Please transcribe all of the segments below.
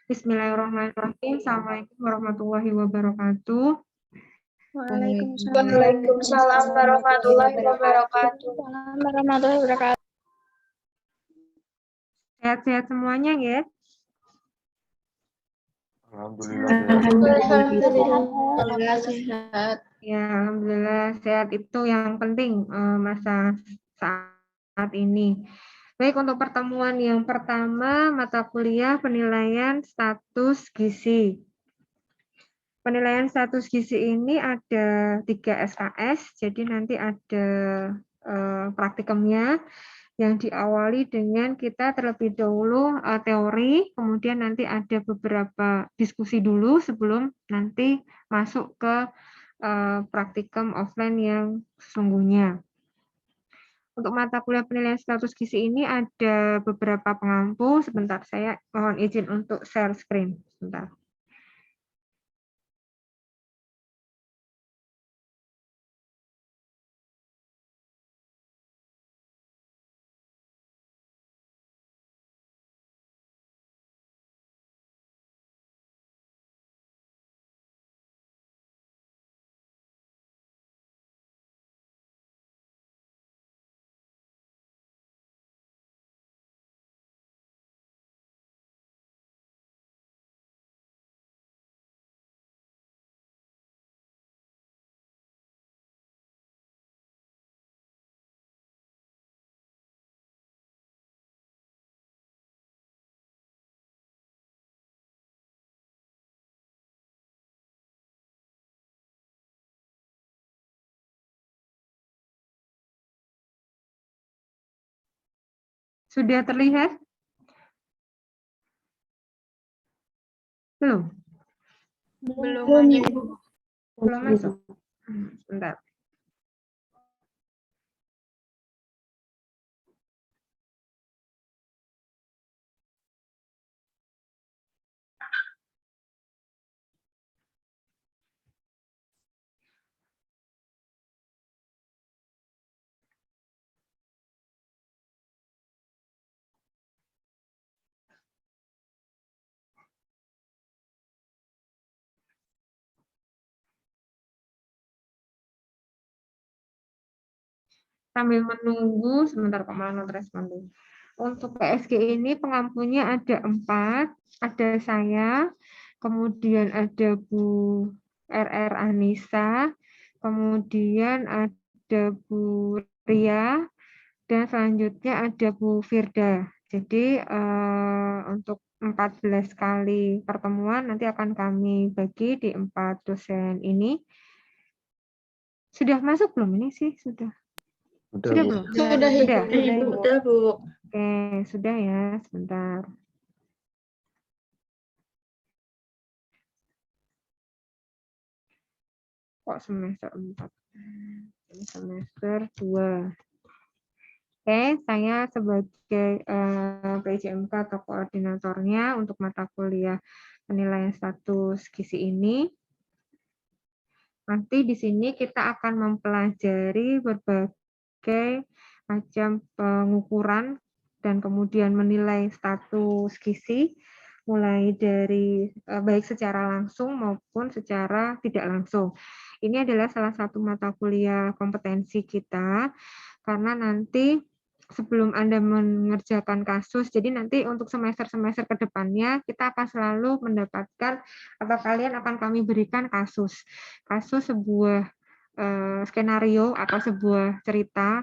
Bismillahirrahmanirrahim. Assalamualaikum warahmatullahi wabarakatuh. Waalaikumsalam warahmatullahi wabarakatuh. Warahmatullahi wabarakatuh. Sehat-sehat semuanya ya? Alhamdulillah sehat. Ya, alhamdulillah sehat, itu yang penting masa saat ini. Baik, untuk pertemuan yang pertama, mata kuliah penilaian status gizi. Penilaian status gizi ini ada 3 SKS, jadi nanti ada praktikumnya yang diawali dengan kita terlebih dahulu teori, kemudian nanti ada beberapa diskusi dulu sebelum nanti masuk ke praktikum offline yang sesungguhnya. Untuk mata kuliah penilaian status gizi ini ada beberapa pengampu. Sebentar, saya mohon izin untuk share screen. Sebentar. Sudah terlihat? Belum? Belum masuk. Sebentar. Sambil menunggu, sebentar Pak Malah respon dulu. Untuk PSG ini pengampunya ada 4, ada saya, kemudian ada Bu RR Anissa, kemudian ada Bu Ria, dan selanjutnya ada Bu Firda. Jadi untuk 14 kali pertemuan nanti akan kami bagi di 4 dosen ini. Sudah masuk belum ini sih? Sudah belum? Sudah, Bu. Oke, sudah ya, sebentar. Kok semester 4? Ini semester 2. Oke, saya sebagai PJMK atau koordinatornya untuk mata kuliah penilaian status gizi ini. Nanti di sini kita akan mempelajari berbagai macam pengukuran dan kemudian menilai status gizi, mulai dari baik secara langsung maupun secara tidak langsung. Ini adalah salah satu mata kuliah kompetensi kita, karena nanti sebelum Anda mengerjakan kasus, jadi nanti untuk semester-semester ke depannya kita akan selalu mendapatkan atau kalian akan kami berikan kasus sebuah skenario atau sebuah cerita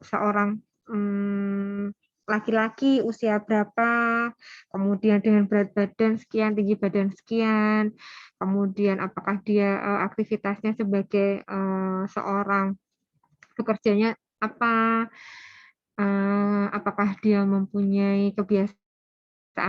seorang laki-laki usia berapa, kemudian dengan berat badan sekian, tinggi badan sekian, kemudian apakah dia aktivitasnya sebagai seorang bekerjanya apa, apakah dia mempunyai kebiasaan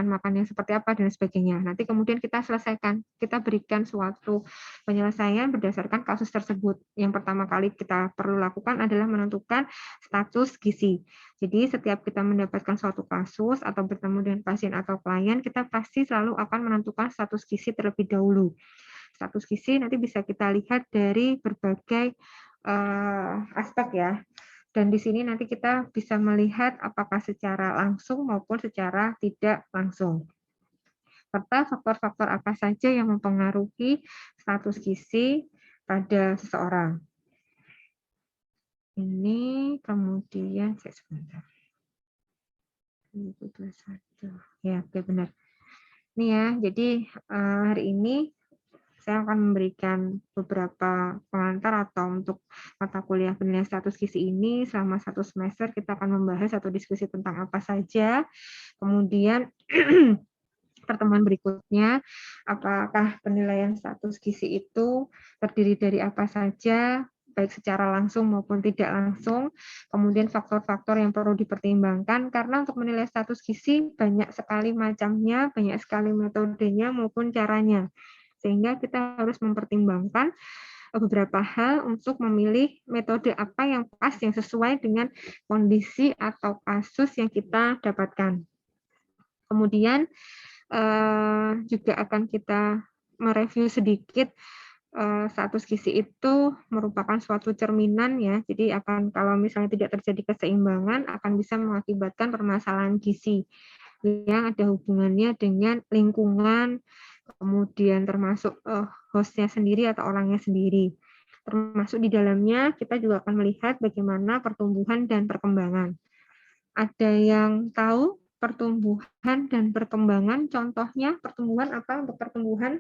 makan yang seperti apa, dan sebagainya. Nanti kemudian kita selesaikan, kita berikan suatu penyelesaian berdasarkan kasus tersebut. Yang pertama kali kita perlu lakukan adalah menentukan status gizi. Jadi setiap kita mendapatkan suatu kasus atau bertemu dengan pasien atau klien, kita pasti selalu akan menentukan status gizi terlebih dahulu. Status gizi nanti bisa kita lihat dari berbagai aspek ya. Dan di sini nanti kita bisa melihat apakah secara langsung maupun secara tidak langsung. serta faktor-faktor apa saja yang mempengaruhi status gizi pada seseorang. Ini kemudian sebentar. 2021. Ya, oke benar. Ini ya, jadi hari ini saya akan memberikan beberapa pengantar atau untuk mata kuliah penilaian status gizi ini selama 1 semester kita akan membahas atau diskusi tentang apa saja. Kemudian pertemuan berikutnya, apakah penilaian status gizi itu terdiri dari apa saja, baik secara langsung maupun tidak langsung, kemudian faktor-faktor yang perlu dipertimbangkan, karena untuk menilai status gizi banyak sekali macamnya, banyak sekali metodenya maupun caranya, sehingga kita harus mempertimbangkan beberapa hal untuk memilih metode apa yang pas, yang sesuai dengan kondisi atau kasus yang kita dapatkan. Kemudian juga akan kita mereview sedikit status gizi itu merupakan suatu cerminan ya. Jadi kalau misalnya tidak terjadi keseimbangan akan bisa mengakibatkan permasalahan gizi yang ada hubungannya dengan lingkungan, kemudian termasuk hostnya sendiri atau orangnya sendiri. Termasuk di dalamnya kita juga akan melihat bagaimana pertumbuhan dan perkembangan. Ada yang tahu pertumbuhan dan perkembangan, contohnya pertumbuhan apa untuk pertumbuhan?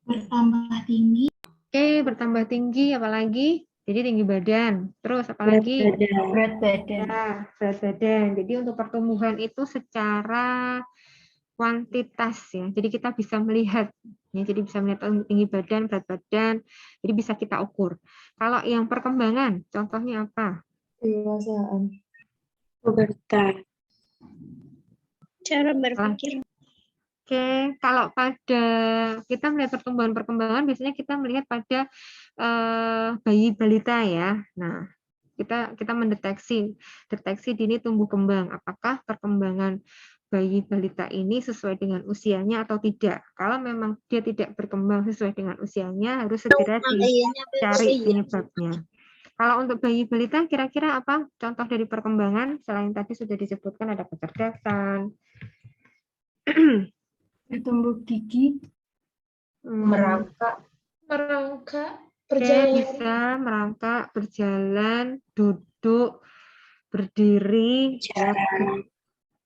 Bertambah tinggi. Oke, bertambah tinggi, apalagi? Jadi tinggi badan. Terus apalagi? Berat badan. Ya, berat badan. Jadi untuk pertumbuhan itu secara kuantitas ya. Jadi kita bisa melihat, ya, jadi bisa melihat tinggi badan, berat badan. Jadi bisa kita ukur. Kalau yang perkembangan, contohnya apa? Kedewasaan. Pubertas. Cara berpikir. Oke, kalau pada kita melihat pertumbuhan-perkembangan, biasanya kita melihat pada bayi balita ya. Nah, kita mendeteksi dini tumbuh kembang. Apakah perkembangan bayi balita ini sesuai dengan usianya atau tidak? Kalau memang dia tidak berkembang sesuai dengan usianya, harus segera dicari penyebabnya. Kalau untuk bayi balita, kira-kira apa contoh dari perkembangan? Selain tadi sudah disebutkan ada kecerdasan, Tumbuh gigi, merangkak, berjalan. Bisa merangkak, berjalan, duduk, berdiri,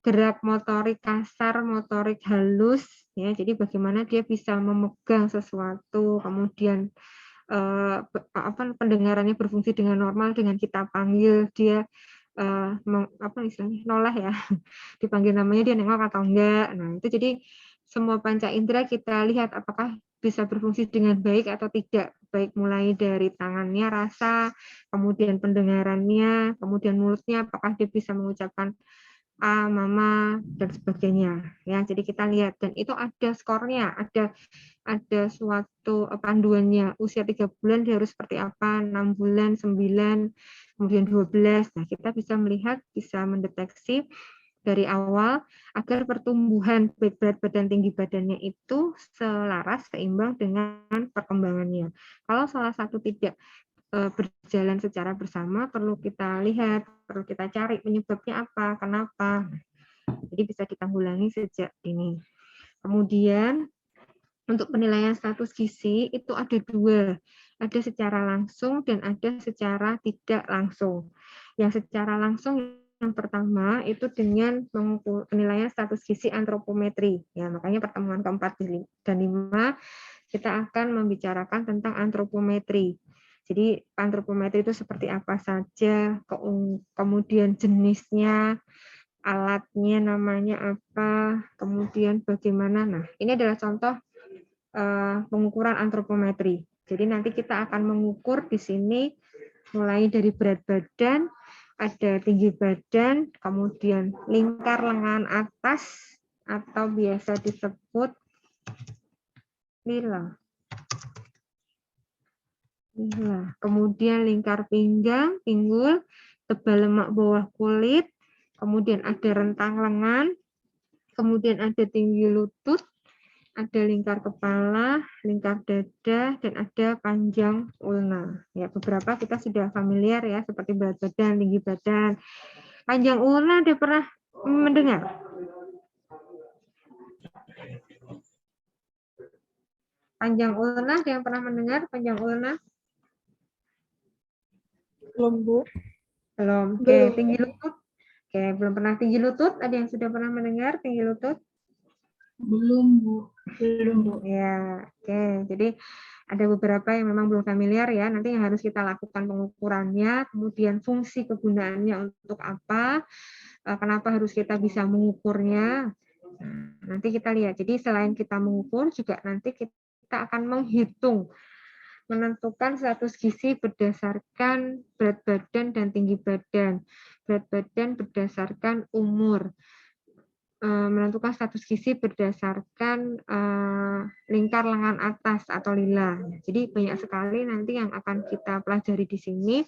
gerak motorik kasar, motorik halus, ya. Jadi bagaimana dia bisa memegang sesuatu, kemudian pendengarannya berfungsi dengan normal, dengan kita panggil dia istilahnya noleh ya, dipanggil namanya dia nengok atau enggak. Nah itu jadi semua panca indera kita lihat apakah bisa berfungsi dengan baik atau tidak, baik mulai dari tangannya, rasa, kemudian pendengarannya, kemudian mulutnya, apakah dia bisa mengucapkan mama dan sebagainya ya. Jadi kita lihat, dan itu ada skornya, ada suatu panduannya. Usia 3 bulan dia harus seperti apa, 6 bulan, 9, kemudian 12. Nah, kita bisa melihat, bisa mendeteksi dari awal agar pertumbuhan baik berat badan, tinggi badannya itu selaras, seimbang dengan perkembangannya. Kalau salah satu tidak berjalan secara bersama, perlu kita lihat, perlu kita cari penyebabnya apa, kenapa. Jadi bisa ditanggulangi sejak dini. Kemudian untuk penilaian status gizi itu ada 2, ada secara langsung dan ada secara tidak langsung. Yang secara langsung yang pertama itu dengan mengukur penilaian status gizi antropometri. Ya, makanya pertemuan keempat dan 5 kita akan membicarakan tentang antropometri. Jadi antropometri itu seperti apa saja, kemudian jenisnya, alatnya namanya apa, kemudian bagaimana. Nah, ini adalah contoh pengukuran antropometri. Jadi nanti kita akan mengukur di sini mulai dari berat badan, ada tinggi badan, kemudian lingkar lengan atas atau biasa disebut lila. Kemudian lingkar pinggang, pinggul, tebal lemak bawah kulit, kemudian ada rentang lengan, kemudian ada tinggi lutut, ada lingkar kepala, lingkar dada, dan ada panjang ulna. Ya, beberapa kita sudah familiar ya, seperti berat badan, tinggi badan. Panjang ulna ada pernah mendengar? Panjang ulna, ada yang pernah mendengar panjang ulna? Belum, Bu. Belum. Oke, Belum. tinggi lutut. Oke, belum pernah tinggi lutut. Ada yang sudah pernah mendengar tinggi lutut? Belum, Bu. Belum, Bu. Ya, oke. Jadi ada beberapa yang memang belum familiar ya. Nanti yang harus kita lakukan pengukurannya, kemudian fungsi kegunaannya untuk apa, kenapa harus kita bisa mengukurnya. Nah, nanti kita lihat. Jadi selain kita mengukur, juga nanti kita akan menghitung, menentukan status gizi berdasarkan berat badan dan tinggi badan. Berat badan berdasarkan umur. Menentukan status gizi berdasarkan lingkar lengan atas atau lila. Jadi banyak sekali nanti yang akan kita pelajari di sini,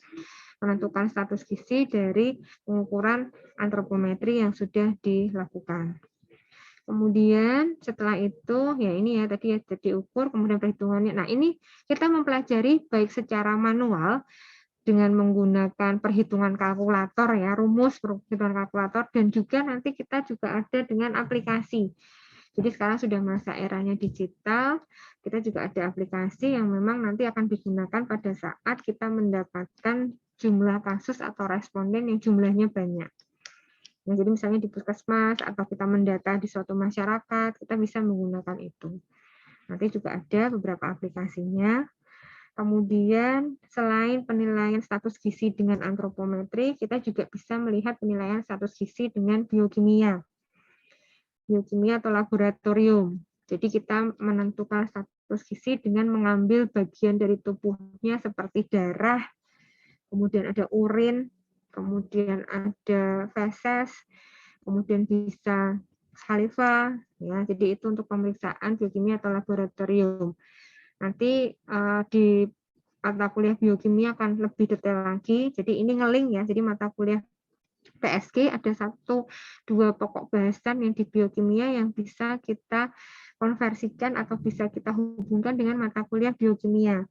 menentukan status gizi dari pengukuran antropometri yang sudah dilakukan. Kemudian setelah itu, ya ini ya tadi ya diukur, kemudian perhitungannya. Nah ini kita mempelajari baik secara manual, dengan menggunakan perhitungan kalkulator ya, rumus perhitungan kalkulator, dan juga nanti kita juga ada dengan aplikasi. Jadi sekarang sudah masa eranya digital, kita juga ada aplikasi yang memang nanti akan digunakan pada saat kita mendapatkan jumlah kasus atau responden yang jumlahnya banyak. Nah, jadi misalnya di puskesmas atau kita mendata di suatu masyarakat, kita bisa menggunakan itu. Nanti juga ada beberapa aplikasinya. Kemudian selain penilaian status gizi dengan antropometri, kita juga bisa melihat penilaian status gizi dengan biokimia. Biokimia atau laboratorium. Jadi kita menentukan status gizi dengan mengambil bagian dari tubuhnya seperti darah, kemudian ada urin, kemudian ada feses, kemudian bisa saliva, ya. Jadi itu untuk pemeriksaan biokimia atau laboratorium. Nanti di mata kuliah biokimia akan lebih detail lagi. Jadi ini ngeling ya. Jadi mata kuliah PSG ada 1-2 pokok bahasan yang di biokimia yang bisa kita konversikan atau bisa kita hubungkan dengan mata kuliah biokimia.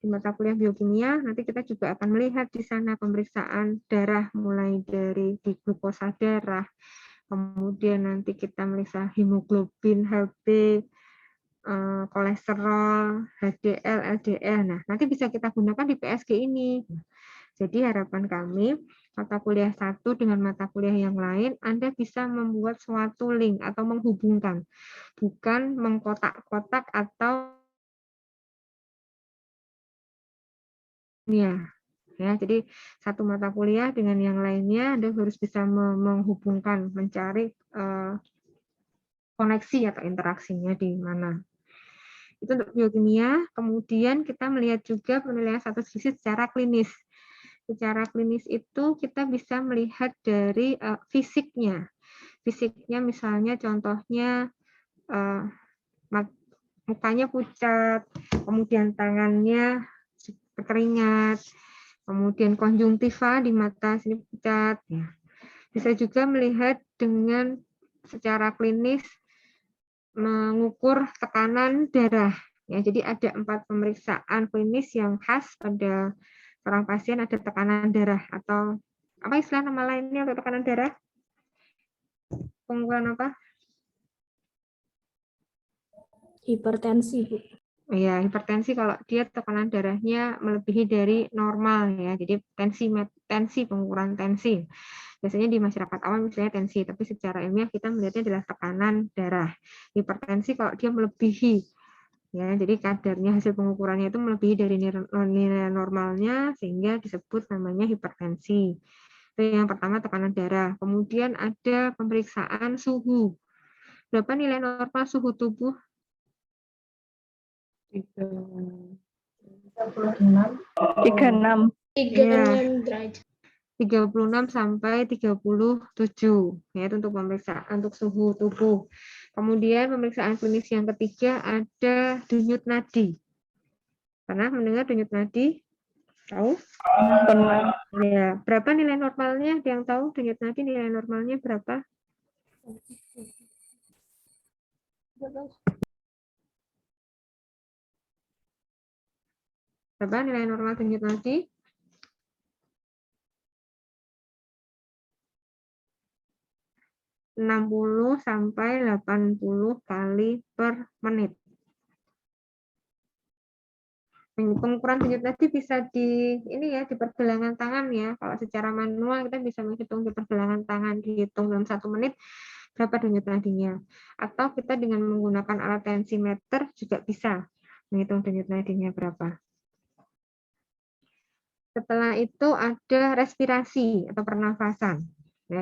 Di mata kuliah biokimia nanti kita juga akan melihat di sana pemeriksaan darah mulai dari di glukosa darah, kemudian nanti kita meriksa hemoglobin, HB, kolesterol, HDL, LDL. Nah, nanti bisa kita gunakan di PSG ini. Jadi harapan kami, mata kuliah satu dengan mata kuliah yang lain, Anda bisa membuat suatu link atau menghubungkan, bukan mengkotak-kotak atau ya. Ya, jadi satu mata kuliah dengan yang lainnya Anda harus bisa menghubungkan, mencari koneksi atau interaksinya di mana. Itu untuk biokimia. Kemudian kita melihat juga penilaian status gizi secara klinis. Secara klinis itu kita bisa melihat dari fisiknya. Fisiknya misalnya contohnya mukanya pucat, kemudian tangannya berkeringat, kemudian konjungtiva di mata sini pucat. Ya. Bisa juga melihat dengan secara klinis mengukur tekanan darah. Ya, jadi ada 4 pemeriksaan klinis yang khas pada seorang pasien, ada tekanan darah atau apa istilah nama lainnya untuk tekanan darah? Pengukuran apa? Hipertensi, Bu. Ya, hipertensi kalau dia tekanan darahnya melebihi dari normal ya. Jadi tensi pengukuran tensi. Biasanya di masyarakat awam misalnya tensi, tapi secara ilmiah kita melihatnya adalah tekanan darah. Hipertensi kalau dia melebihi, ya, jadi kadarnya hasil pengukurannya itu melebihi dari nilai normalnya sehingga disebut namanya hipertensi. Itu yang pertama tekanan darah. Kemudian ada pemeriksaan suhu. Berapa nilai normal suhu tubuh? 36. 36 derajat. 36 sampai 37 ya, itu untuk pemeriksaan untuk suhu tubuh. Kemudian pemeriksaan klinis yang ketiga ada denyut nadi. Pernah mendengar denyut nadi? Tahu? Pernah. Ya, berapa nilai normalnya? Ada yang tahu denyut nadi nilai normalnya berapa? Berapa nilai normal denyut nadi? 60 sampai 80 kali per menit. Pengukuran denyut nadi bisa di di pergelangan tangan ya. Kalau secara manual kita bisa menghitung di pergelangan tangan, dihitung dalam 1 menit berapa denyut nadinya. Atau kita dengan menggunakan alat tensimeter juga bisa menghitung denyut nadinya berapa. Setelah itu ada respirasi atau pernafasan. Ya,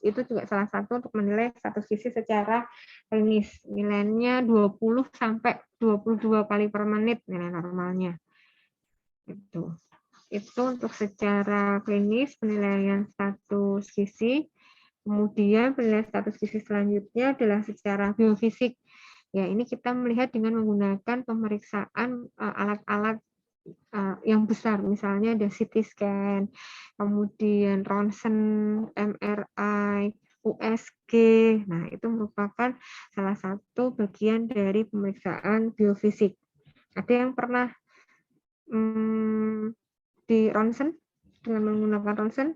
itu juga salah satu untuk menilai status gizi secara klinis. Nilainya 20 sampai 22 kali per menit nilai normalnya. Itu untuk secara klinis penilaian status gizi. Kemudian penilaian status gizi selanjutnya adalah secara biofisik. Ya, ini kita melihat dengan menggunakan pemeriksaan alat-alat yang besar, misalnya ada CT scan, kemudian ronsen, MRI, USG. Nah, itu merupakan salah satu bagian dari pemeriksaan biofisik. Ada yang pernah di ronsen dengan menggunakan ronsen?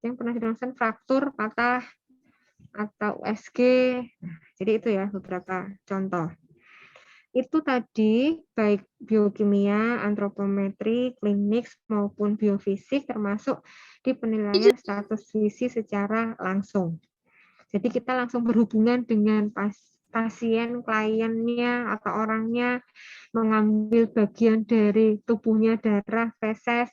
Yang pernah di ronsen fraktur, patah, atau USG. Nah, jadi itu ya beberapa contoh. Itu tadi baik biokimia, antropometri, klinik maupun biofisik termasuk di penilaian status gizi secara langsung. Jadi kita langsung berhubungan dengan pasien, kliennya atau orangnya, mengambil bagian dari tubuhnya, darah, feses,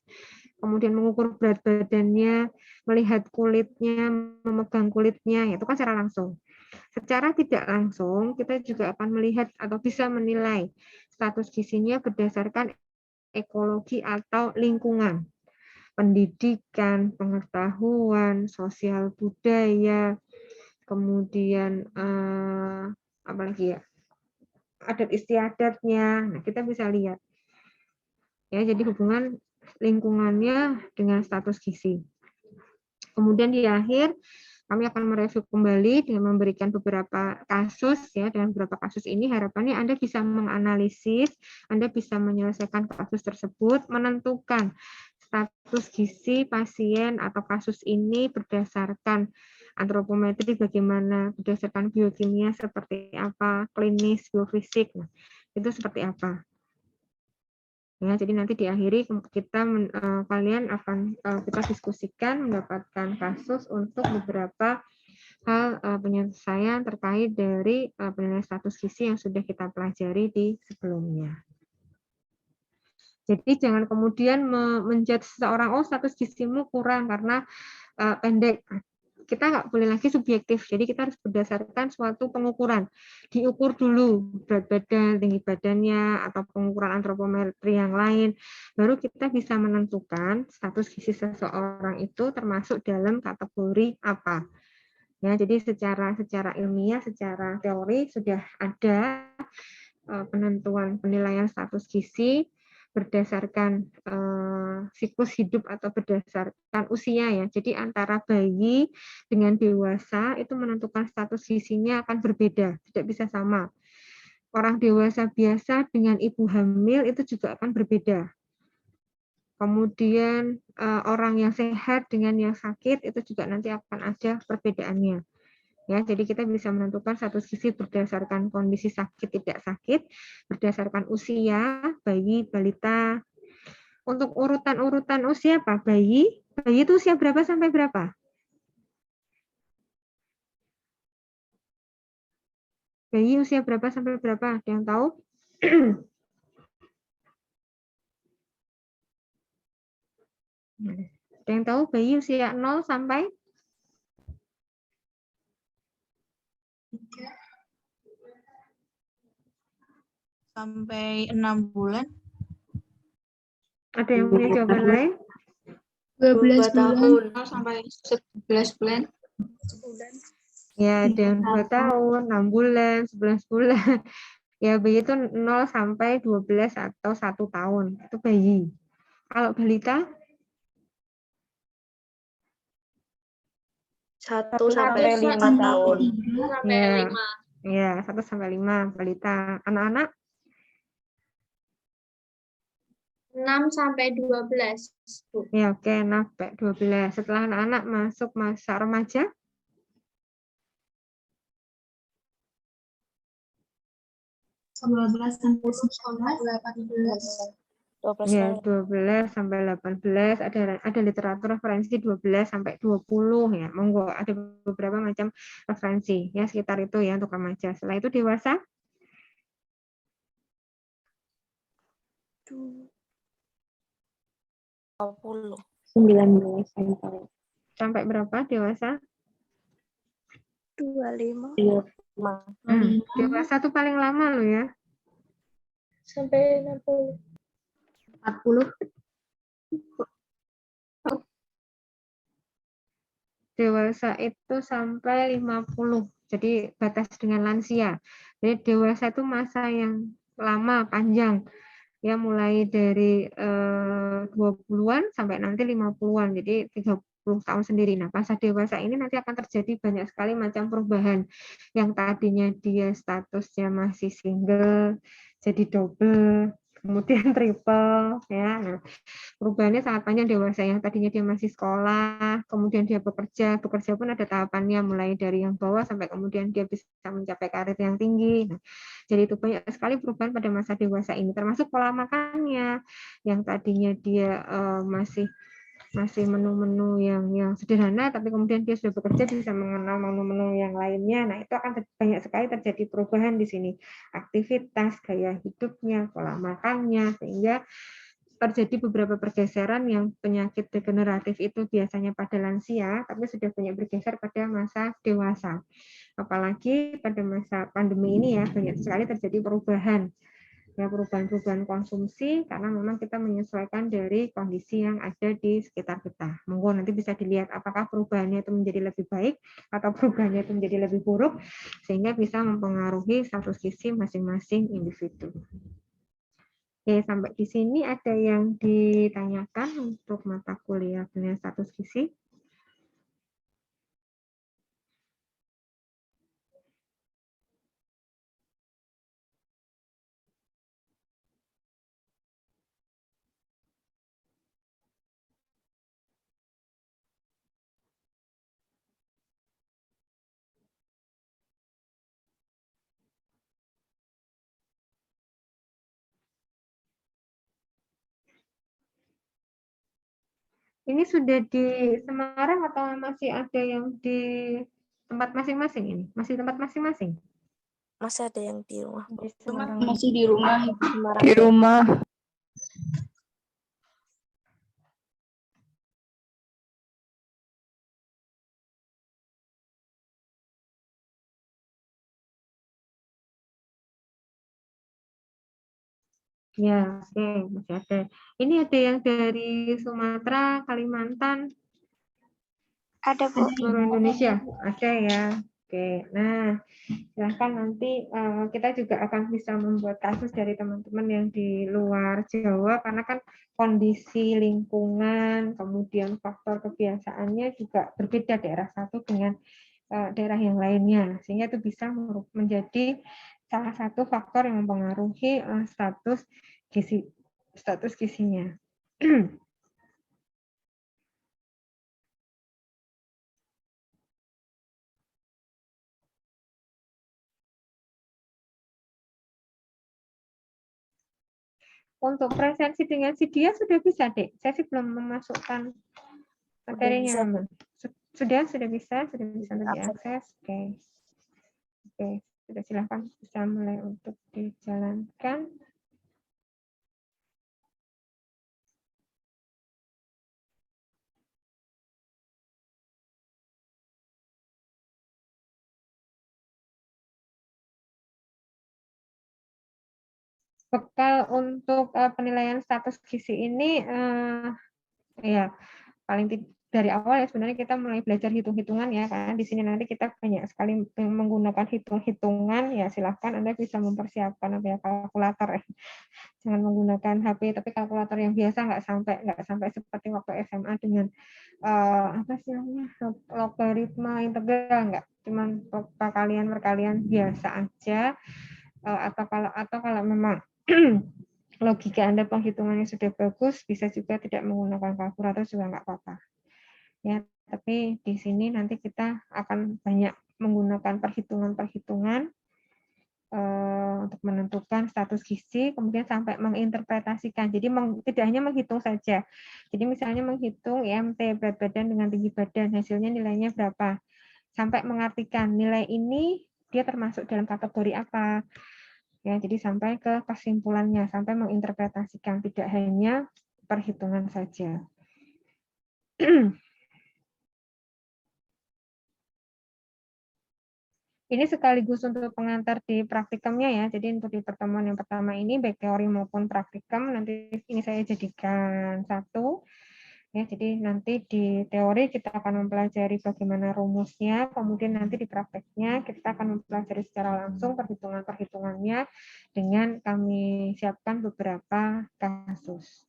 kemudian mengukur berat badannya, melihat kulitnya, memegang kulitnya, itu kan secara langsung. Secara tidak langsung, kita juga akan melihat atau bisa menilai status gizinya berdasarkan ekologi atau lingkungan, pendidikan, pengetahuan, sosial budaya, kemudian apalagi ya, adat istiadatnya. Nah, kita bisa lihat ya, jadi hubungan lingkungannya dengan status gizi. Kemudian di akhir kami akan mereview kembali dengan memberikan beberapa kasus ya. Dengan beberapa kasus ini harapannya Anda bisa menganalisis, Anda bisa menyelesaikan kasus tersebut, menentukan status gizi pasien atau kasus ini berdasarkan antropometri bagaimana, berdasarkan biokimia seperti apa, klinis, biofisik, nah, itu seperti apa. Ya, jadi nanti diakhiri kita kalian akan kita diskusikan mendapatkan kasus untuk beberapa hal penyelesaian terkait dari penilaian status gizi yang sudah kita pelajari di sebelumnya. Jadi jangan kemudian menjudge seseorang, oh status gizimu kurang karena pendek. Kita nggak boleh lagi subjektif, jadi kita harus berdasarkan suatu pengukuran. Diukur dulu berat badan, tinggi badannya, atau pengukuran antropometri yang lain, baru kita bisa menentukan status gizi seseorang itu termasuk dalam kategori apa. Ya, jadi secara ilmiah, secara teori sudah ada penentuan penilaian status gizi berdasarkan siklus hidup atau berdasarkan usia ya. Jadi antara bayi dengan dewasa itu menentukan status gizinya akan berbeda, tidak bisa sama. Orang dewasa biasa dengan ibu hamil itu juga akan berbeda. Kemudian orang yang sehat dengan yang sakit itu juga nanti akan ada perbedaannya. Ya, jadi kita bisa menentukan status gizi berdasarkan kondisi sakit tidak sakit, berdasarkan usia, bayi, balita. Untuk urutan-urutan usia apa? Bayi itu usia berapa sampai berapa? Bayi usia berapa sampai berapa? Ada yang tahu? Ada yang tahu bayi usia 0 sampai? Sampai 6 bulan. Ada yang punya jawaban lain? 12 tahun Sampai 11 bulan. Ya, ada yang 2 tahun, 6 bulan, 11 bulan. Ya, bayi itu 0 sampai 12 atau 1 tahun. Itu bayi. Kalau balita? 1 sampai 5 tahun. Ya, 1 sampai 5 balita. Anak-anak? 6 sampai 12. Ya, oke, 6 sampai 12. Setelah anak-anak masuk masa remaja? 12 sampai 18. Ya, 12 sampai 18, ada literatur referensi 12 sampai 20 ya. Monggo, ada beberapa macam referensi ya, sekitar itu ya untuk remaja. Setelah itu dewasa 20. 19 sampai berapa dewasa? 25. Dewasa tuh paling lama loh ya. Sampai 60. 40. Dewasa itu sampai 50. Jadi batas dengan lansia. Jadi dewasa itu masa yang lama, panjang. Ya mulai dari 20-an sampai nanti 50-an. Jadi 30 tahun sendiri. Nah, masa dewasa ini nanti akan terjadi banyak sekali macam perubahan. Yang tadinya dia statusnya masih single, jadi double, kemudian triple ya. Nah, perubahannya sangat panjang dewasa. Yang tadinya dia masih sekolah, kemudian dia bekerja pun ada tahapannya mulai dari yang bawah sampai kemudian dia bisa mencapai karir yang tinggi. Nah, jadi itu banyak sekali perubahan pada masa dewasa ini, termasuk pola makannya. Yang tadinya dia masih menu-menu yang sederhana, tapi kemudian dia sudah bekerja bisa mengenal menu-menu yang lainnya. Nah, itu akan banyak sekali terjadi perubahan di sini. Aktivitas, gaya hidupnya, pola makannya, sehingga terjadi beberapa pergeseran yang penyakit degeneratif itu biasanya pada lansia, tapi sudah banyak bergeser pada masa dewasa. Apalagi pada masa pandemi ini ya, banyak sekali terjadi perubahan. Ya, perubahan-perubahan konsumsi karena memang kita menyesuaikan dari kondisi yang ada di sekitar kita. Monggo nanti bisa dilihat apakah perubahannya itu menjadi lebih baik atau perubahannya itu menjadi lebih buruk, sehingga bisa mempengaruhi status gizi masing-masing individu. Oke, sampai di sini ada yang ditanyakan untuk mata kuliah penilaian status gizi? Ini sudah di Semarang atau masih ada yang di tempat masing-masing ini? Masih tempat masing-masing? Masih ada yang di rumah. Di Semarang. Masih di rumah. Semarang. Di rumah. Ya, oke, masih ada. Ini ada yang dari Sumatera, Kalimantan, Ada, Bu. seluruh Indonesia. Ada ya. Oke, nah silahkan nanti kita juga akan bisa membuat kasus dari teman-teman yang di luar Jawa, karena kan kondisi lingkungan, kemudian faktor kebiasaannya juga berbeda daerah satu dengan daerah yang lainnya, sehingga itu bisa menjadi salah satu faktor yang mempengaruhi status gizinya. Untuk presensi dengan si dia sudah bisa, Dek. Saya sih belum memasukkan materinya. Sudah bisa untuk diakses. Oke. Oke, sudah silakan bisa mulai untuk dijalankan. Bekal untuk penilaian status gizi ini ya paling dari awal ya sebenarnya kita mulai belajar hitung-hitungan ya, karena di sini nanti kita banyak sekali menggunakan hitung-hitungan. Ya silahkan Anda bisa mempersiapkan kalkulator ya. Jangan menggunakan HP, tapi kalkulator yang biasa, nggak sampai seperti waktu SMA dengan apa sih namanya, logaritma integral, nggak, cuman perkalian biasa aja. Atau kalau memang logika Anda penghitungannya sudah bagus, bisa juga tidak menggunakan kalkulator juga nggak apa-apa. Ya, tapi di sini nanti kita akan banyak menggunakan perhitungan-perhitungan untuk menentukan status gizi, kemudian sampai menginterpretasikan. Jadi tidak hanya menghitung saja. Jadi misalnya menghitung IMT, berat badan dengan tinggi badan, hasilnya nilainya berapa. Sampai mengartikan nilai ini dia termasuk dalam kategori apa. Ya, jadi sampai ke kesimpulannya, sampai menginterpretasikan, tidak hanya perhitungan saja. Ini sekaligus untuk pengantar di praktikumnya ya. Jadi untuk di pertemuan yang pertama ini baik teori maupun praktikum nanti ini saya jadikan satu. Ya, jadi nanti di teori kita akan mempelajari bagaimana rumusnya, kemudian nanti di prakteknya kita akan mempelajari secara langsung perhitungan-perhitungannya dengan kami siapkan beberapa kasus.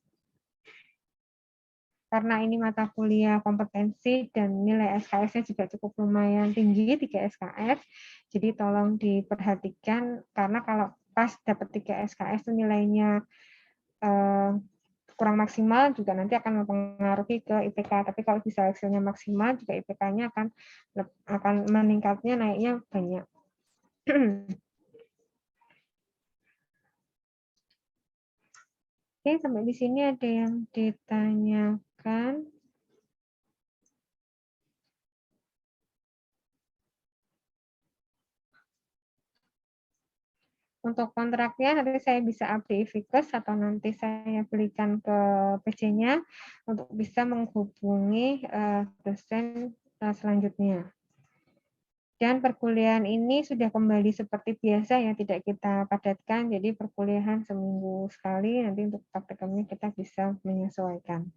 Karena ini mata kuliah kompetensi dan nilai SKS-nya juga cukup lumayan tinggi, 3 SKS, jadi tolong diperhatikan, karena kalau pas dapat 3 SKS itu nilainya kurang maksimal juga nanti akan mempengaruhi ke IPK, tapi kalau bisa hasilnya maksimal juga IPK-nya akan meningkatnya, naiknya banyak. Oke, sampai di sini ada yang ditanyakan. Untuk kontraknya nanti saya bisa update Vickers atau nanti saya berikan ke PC-nya untuk bisa menghubungi dosen selanjutnya. Dan perkuliahan ini sudah kembali seperti biasa ya, tidak kita padatkan, jadi perkuliahan seminggu sekali, nanti untuk praktikumnya kita bisa menyesuaikan.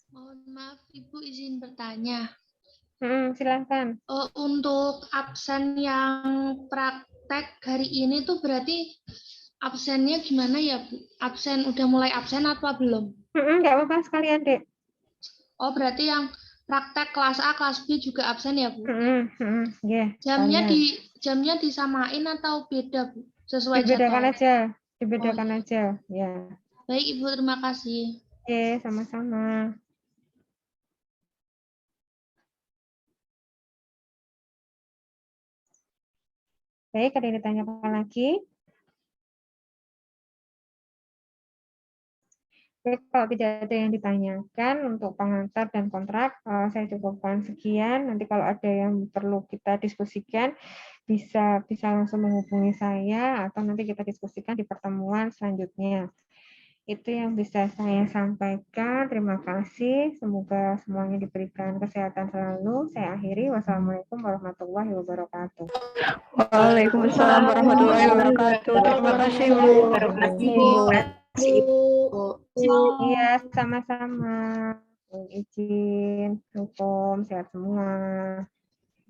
Mohon maaf, Ibu izin bertanya. Silahkan. Untuk absen yang praktek hari ini tuh berarti absennya gimana ya, Bu? Absen udah mulai absen atau belum? Nggak apa-apa sekalian, Dek. Oh, berarti yang praktek kelas A, kelas B juga absen ya, Bu? Yeah, jamnya disamain atau beda, Bu? Sesuai dibedakan jadwal. Dibedakan aja, ya. Baik, Ibu, terima kasih. Oke, sama-sama. Baik, ada yang ditanyakan lagi? Baik, kalau tidak ada yang ditanyakan untuk pengantar dan kontrak, saya cukupkan sekian. Nanti kalau ada yang perlu kita diskusikan, bisa langsung menghubungi saya, atau nanti kita diskusikan di pertemuan selanjutnya. Itu yang bisa saya sampaikan. Terima kasih. Semoga semuanya diberikan kesehatan selalu. Saya akhiri. Wassalamualaikum warahmatullahi wabarakatuh. Waalaikumsalam warahmatullahi wabarakatuh. Terima kasih, Bu. Terima kasih, Bu. Iya, sama-sama. Izin, hukum, sehat semua.